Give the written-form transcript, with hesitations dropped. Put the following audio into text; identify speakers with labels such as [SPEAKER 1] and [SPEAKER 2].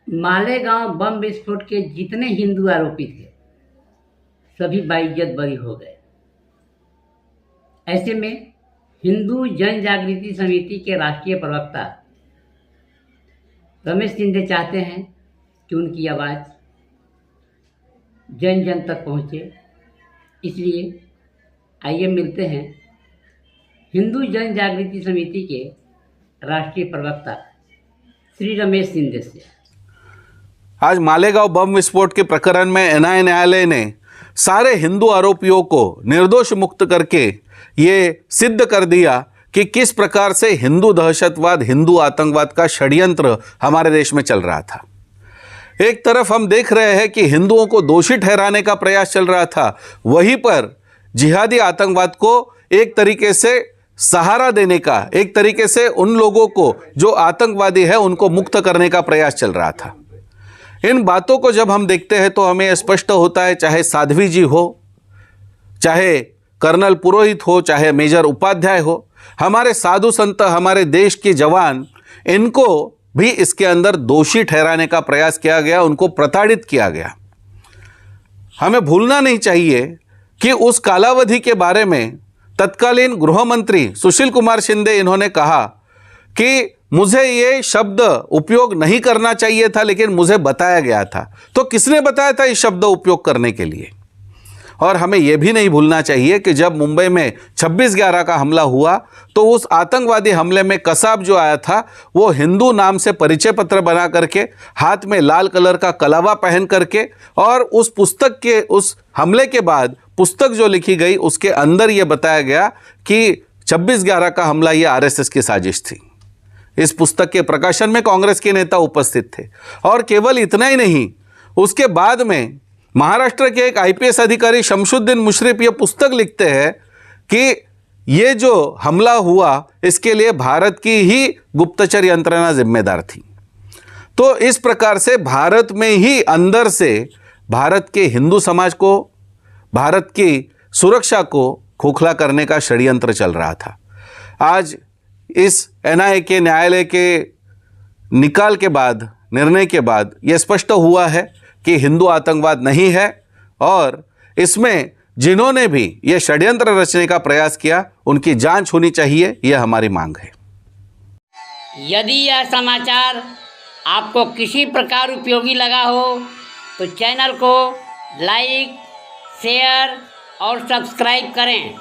[SPEAKER 1] मालेगांव बम विस्फोट के जितने हिंदू आरोपी थे सभी बाइज्जत बरी हो गए। ऐसे में हिंदू जन जागृति समिति के राष्ट्रीय प्रवक्ता रमेश शिंदे चाहते हैं कि उनकी आवाज़ जन जन तक पहुँचे। इसलिए आइए मिलते हैं हिंदू जन जागृति समिति के राष्ट्रीय प्रवक्ता श्री रमेश शिंदे से।
[SPEAKER 2] आज मालेगांव बम विस्फोट के प्रकरण में एनआईए न्यायालय ने सारे हिंदू आरोपियों को निर्दोष मुक्त करके ये सिद्ध कर दिया कि किस प्रकार से हिंदू दहशतवाद, हिंदू आतंकवाद का षड्यंत्र हमारे देश में चल रहा था। एक तरफ हम देख रहे हैं कि हिंदुओं को दोषी ठहराने का प्रयास चल रहा था, वहीं पर जिहादी आतंकवाद को एक तरीके से सहारा देने का, एक तरीके से उन लोगों को जो आतंकवादी है उनको मुक्त करने का प्रयास चल रहा था। इन बातों को जब हम देखते हैं तो हमें स्पष्ट होता है, चाहे साध्वी जी हो, चाहे कर्नल पुरोहित हो, चाहे मेजर उपाध्याय हो, हमारे साधु संत, हमारे देश के जवान, इनको भी इसके अंदर दोषी ठहराने का प्रयास किया गया, उनको प्रताड़ित किया गया। हमें भूलना नहीं चाहिए कि उस कालावधि के बारे में तत्कालीन गृह मंत्री सुशील कुमार शिंदे इन्होंने कहा कि मुझे ये शब्द उपयोग नहीं करना चाहिए था, लेकिन मुझे बताया गया था। तो किसने बताया था इस शब्द उपयोग करने के लिए? और हमें यह भी नहीं भूलना चाहिए कि जब मुंबई में 26/11 का हमला हुआ तो उस आतंकवादी हमले में कसाब जो आया था वो हिंदू नाम से परिचय पत्र बना करके, हाथ में लाल कलर का कलावा पहन करके, और उस पुस्तक के, उस हमले के बाद पुस्तक जो लिखी गई उसके अंदर ये बताया गया कि 26/11 का हमला ये आरएसएस की साजिश थी। इस पुस्तक के प्रकाशन में कांग्रेस के नेता उपस्थित थे। और केवल इतना ही नहीं, उसके बाद में महाराष्ट्र के एक आईपीएस अधिकारी शमशुद्दीन मुशर्रफ ये पुस्तक लिखते हैं कि ये जो हमला हुआ इसके लिए भारत की ही गुप्तचर यंत्रणा जिम्मेदार थी। तो इस प्रकार से भारत में ही अंदर से भारत के हिंदू समाज को, भारत की सुरक्षा को खोखला करने का षड्यंत्र चल रहा था। आज इस एनआईए के न्यायालय के निकाल के बाद, निर्णय के बाद यह स्पष्ट हुआ है कि हिंदू आतंकवाद नहीं है, और इसमें जिन्होंने भी ये षड्यंत्र रचने का प्रयास किया उनकी जांच होनी चाहिए, यह हमारी मांग है।
[SPEAKER 1] यदि यह समाचार आपको किसी प्रकार उपयोगी लगा हो तो चैनल को लाइक, शेयर और सब्सक्राइब करें।